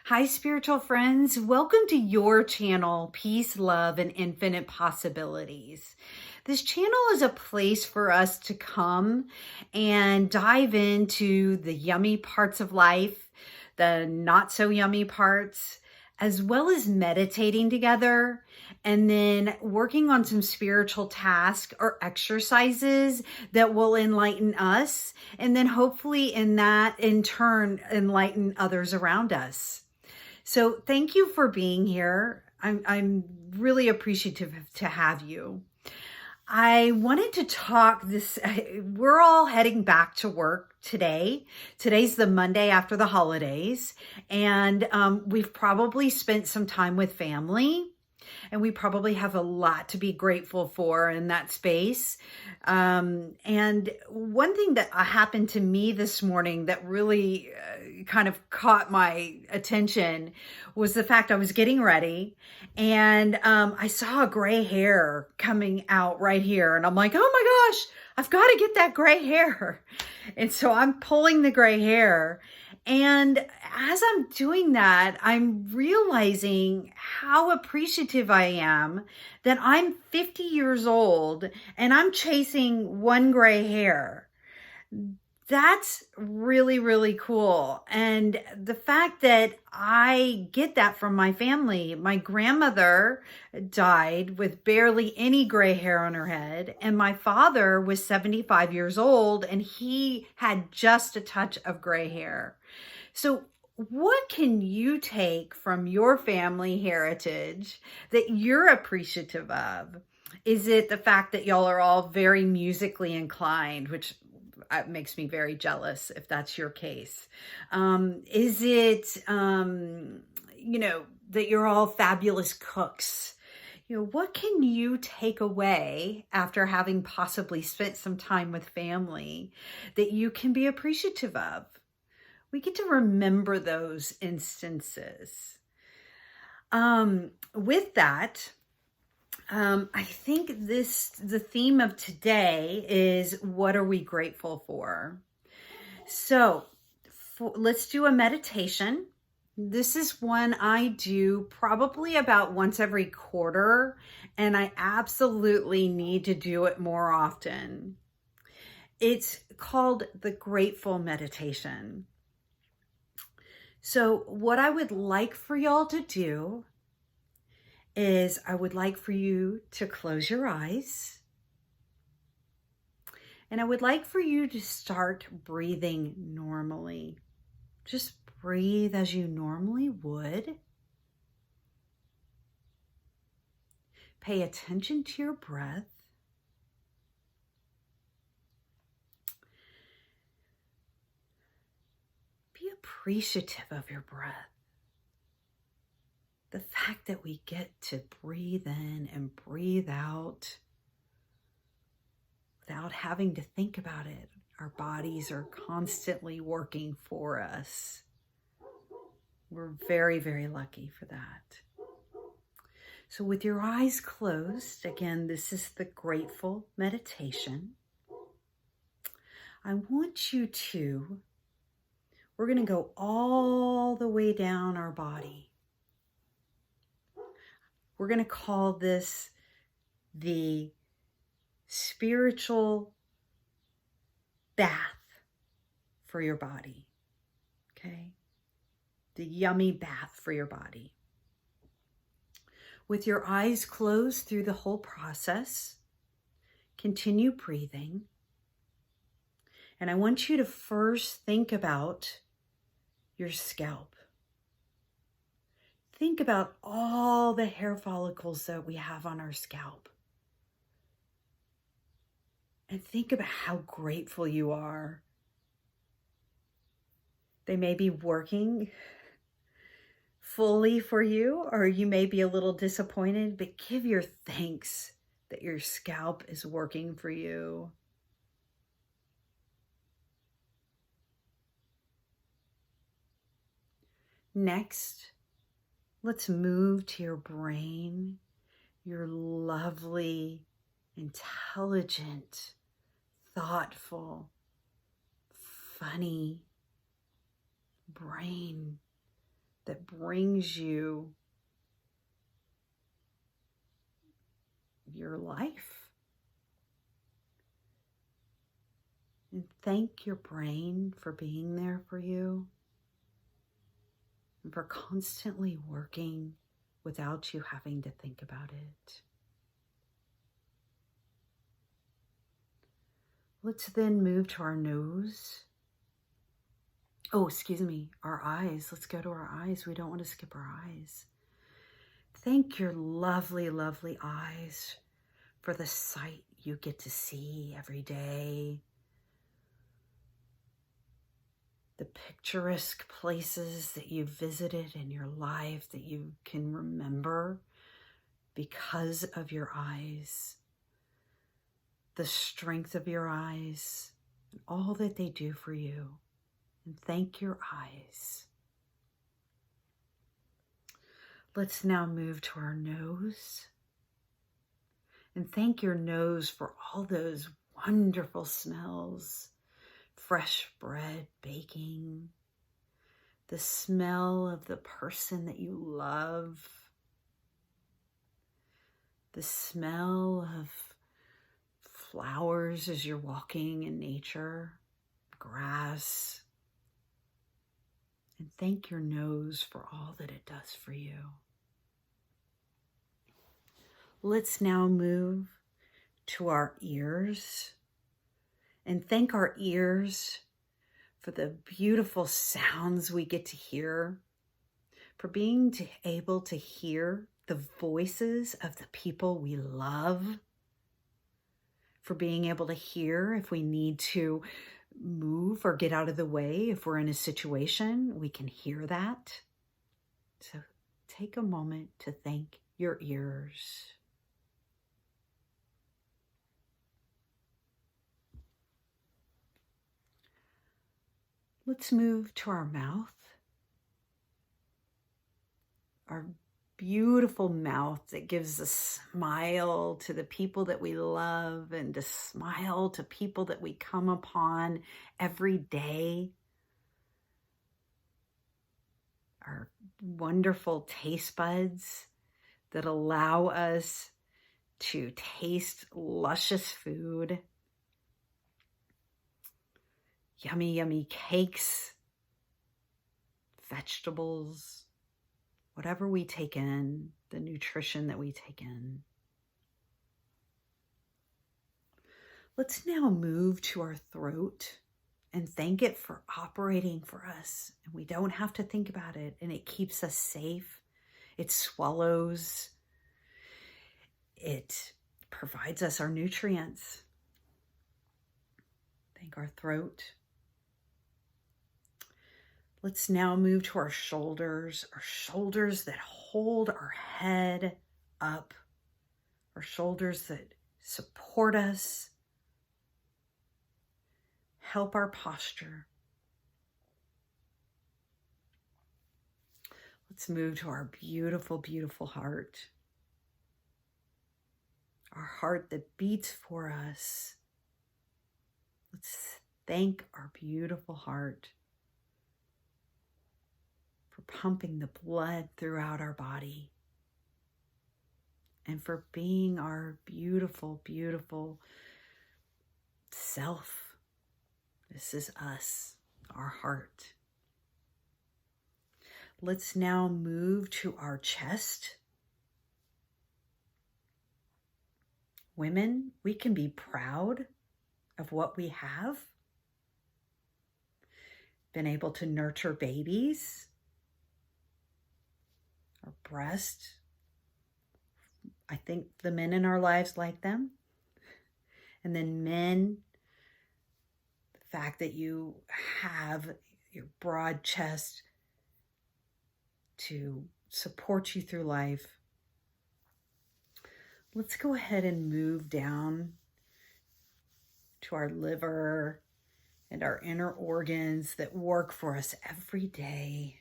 Hi, spiritual friends. Welcome to your channel, Peace, Love, and Infinite Possibilities. This channel is a place for us to come and dive into the yummy parts of life, the not so yummy parts, as well as meditating together and then working on some spiritual tasks or exercises that will enlighten us. And then hopefully in that, in turn, enlighten others around us. So thank you for being here. I'm really appreciative to have you. I wanted to talk we're all heading back to work today. Today's the Monday after the holidays, and we've probably spent some time with family. And we probably have a lot to be grateful for in that space. And one thing that happened to me this morning that really kind of caught my attention was the fact I was getting ready and I saw a gray hair coming out right here. And I'm like, oh my gosh, I've got to get that gray hair. And so I'm pulling the gray hair. And as I'm doing that, I'm realizing how appreciative I am that I'm 50 years old and I'm chasing one gray hair. That's really, really cool. And the fact that I get that from my family, my grandmother died with barely any gray hair on her head. And my father was 75 years old and he had just a touch of gray hair. So what can you take from your family heritage that you're appreciative of? Is it the fact that y'all are all very musically inclined, which makes me very jealous if that's your case? Is it, that you're all fabulous cooks? What can you take away after having possibly spent some time with family that you can be appreciative of? We get to remember those instances. With that, I think the theme of today is, what are we grateful for? So let's do a meditation. This is one I do probably about once every quarter, and I absolutely need to do it more often. It's called the Grateful Meditation. So what I would like for y'all to do is I would like for you to close your eyes. And I would like for you to start breathing normally. Just breathe as you normally would. Pay attention to your breath. Be appreciative of your breath. The fact that we get to breathe in and breathe out without having to think about it. Our bodies are constantly working for us. We're very, very lucky for that. So with your eyes closed, again, this is the Grateful Meditation. I want you to, we're going to go all the way down our body. We're going to call this the spiritual bath for your body, okay? The yummy bath for your body. With your eyes closed through the whole process, continue breathing. And I want you to first think about your scalp. Think about all the hair follicles that we have on our scalp. And think about how grateful you are. They may be working fully for you, or you may be a little disappointed, but give your thanks that your scalp is working for you. Next, let's move to your brain, your lovely, intelligent, thoughtful, funny brain that brings you your life. And thank your brain for being there for you and for constantly working without you having to think about it. Let's then move to our nose. Oh, excuse me, our eyes. Let's go to our eyes. We don't want to skip our eyes. Thank your lovely, lovely eyes for the sight you get to see every day. The picturesque places that you've visited in your life that you can remember because of your eyes. The strength of your eyes and all that they do for you. And thank your eyes. Let's now move to our nose. And thank your nose for all those wonderful smells. Fresh bread baking. The smell of the person that you love. The smell of flowers as you're walking in nature, grass. And thank your nose for all that it does for you. Let's now move to our ears and thank our ears for the beautiful sounds we get to hear, for being able to hear the voices of the people we love, for being able to hear if we need to move or get out of the way. If we're in a situation, we can hear that. So take a moment to thank your ears. Let's move to our mouth. Our beautiful mouth that gives a smile to the people that we love and to smile to people that we come upon every day. Our wonderful taste buds that allow us to taste luscious food. Yummy, yummy cakes, vegetables, whatever we take in, the nutrition that we take in. Let's now move to our throat and thank it for operating for us. And we don't have to think about it, and it keeps us safe. It swallows. It provides us our nutrients. Thank our throat. Let's now move to our shoulders that hold our head up, our shoulders that support us, help our posture. Let's move to our beautiful, beautiful heart. Our heart that beats for us. Let's thank our beautiful heart for pumping the blood throughout our body and for being our beautiful, beautiful self. This is us, our heart. Let's now move to our chest. Women, we can be proud of what we have. Been able to nurture babies. Our breast. I think the men in our lives like them. And then men, the fact that you have your broad chest to support you through life. Let's go ahead and move down to our liver and our inner organs that work for us every day.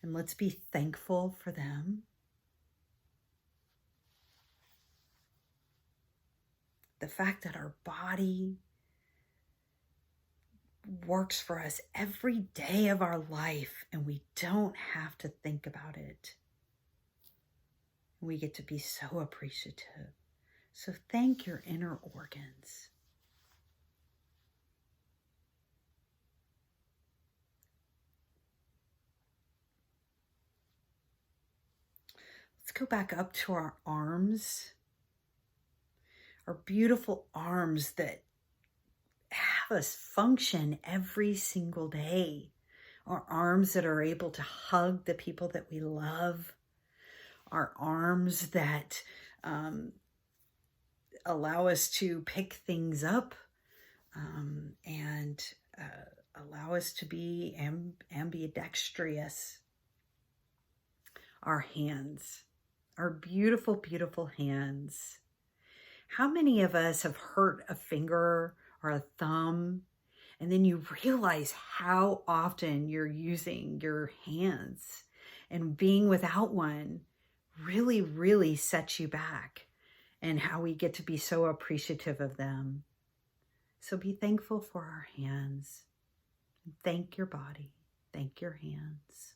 And let's be thankful for them. The fact that our body works for us every day of our life, and we don't have to think about it. We get to be so appreciative. So thank your inner organs. Let's go back up to our arms, our beautiful arms that have us function every single day. Our arms that are able to hug the people that we love. Our arms that allow us to pick things up and allow us to be ambidextrous. Our hands, our beautiful, beautiful hands. How many of us have hurt a finger or a thumb, and then you realize how often you're using your hands, and being without one really, really sets you back, and how we get to be so appreciative of them. So be thankful for our hands. Thank your body. Thank your hands.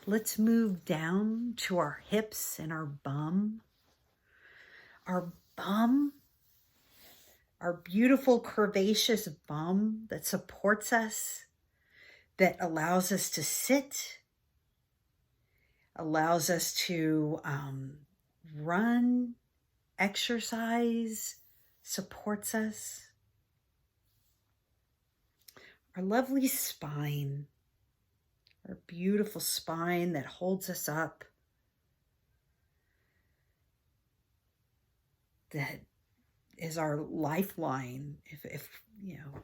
Let's move down to our hips and our bum. Our bum, our beautiful curvaceous bum that supports us, that allows us to sit, allows us to run, exercise, supports us. Our lovely spine, our beautiful spine that holds us up, that is our lifeline, if you know,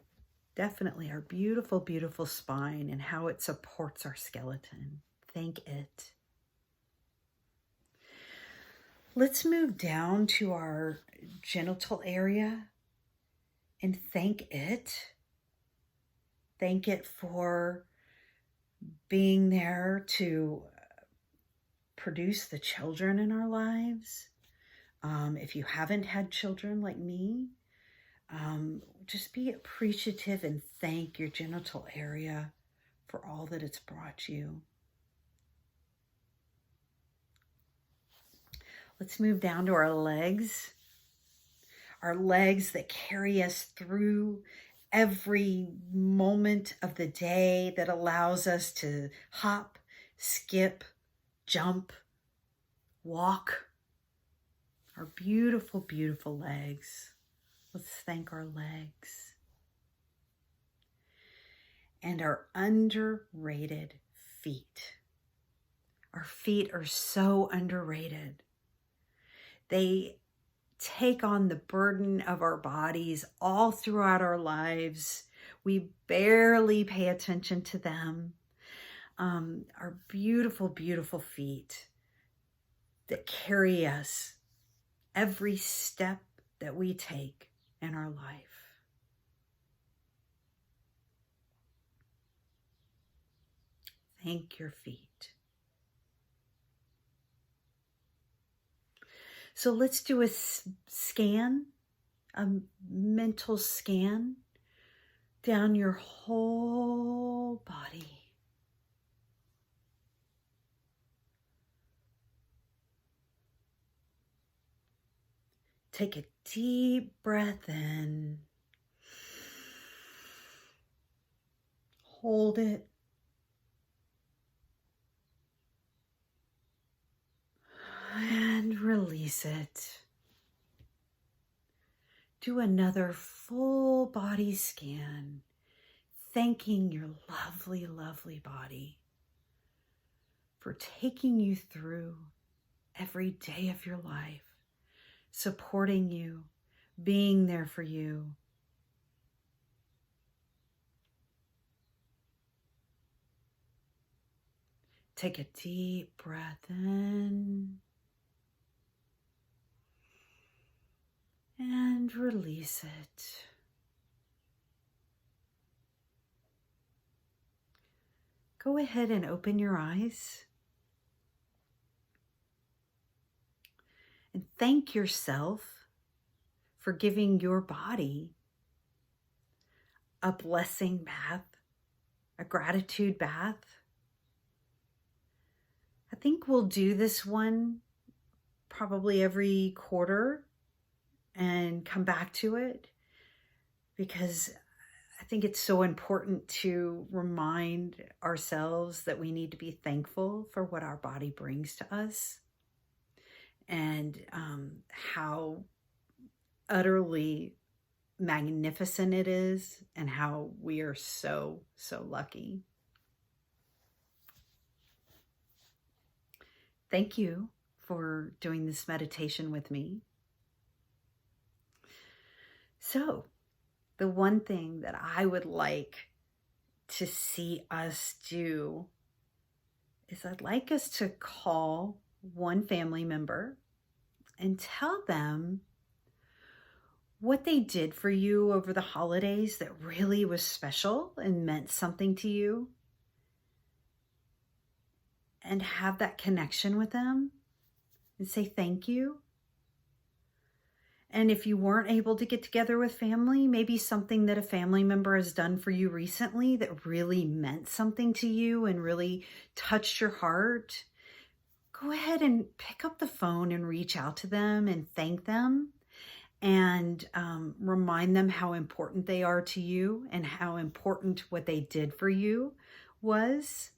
definitely our beautiful, beautiful spine and how it supports our skeleton. Thank it. Let's move down to our genital area and thank it. Thank it for being there to produce the children in our lives. If you haven't had children like me, just be appreciative and thank your genital area for all that it's brought you. Let's move down to our legs that carry us through every moment of the day, that allows us to hop, skip, jump, walk. Our beautiful, beautiful legs. Let's thank our legs. And our underrated feet. Our feet are so underrated. They take on the burden of our bodies all throughout our lives. We barely pay attention to them. Our beautiful, beautiful feet that carry us every step that we take in our life. Thank your feet. So let's do a scan, a mental scan down your whole body. Take a deep breath in. Hold it. And release it. Do another full body scan, thanking your lovely, lovely body for taking you through every day of your life, supporting you, being there for you. Take a deep breath in and release it. Go ahead and open your eyes and thank yourself for giving your body a blessing bath, a gratitude bath. I think we'll do this one probably every quarter and come back to it, because I think it's so important to remind ourselves that we need to be thankful for what our body brings to us, and how utterly magnificent it is, and how we are so, so lucky. Thank you for doing this meditation with me. So, the one thing that I would like to see us do is I'd like us to call one family member and tell them what they did for you over the holidays that really was special and meant something to you, and have that connection with them and say thank you. And if you weren't able to get together with family, maybe something that a family member has done for you recently that really meant something to you and really touched your heart, go ahead and pick up the phone and reach out to them and thank them, and remind them how important they are to you and how important what they did for you was.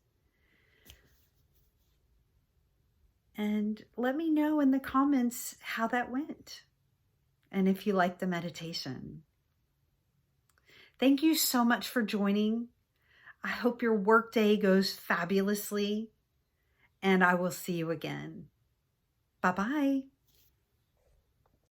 And let me know in the comments how that went, and if you like the meditation. Thank you so much for joining. I hope your workday goes fabulously, and I will see you again. Bye-bye.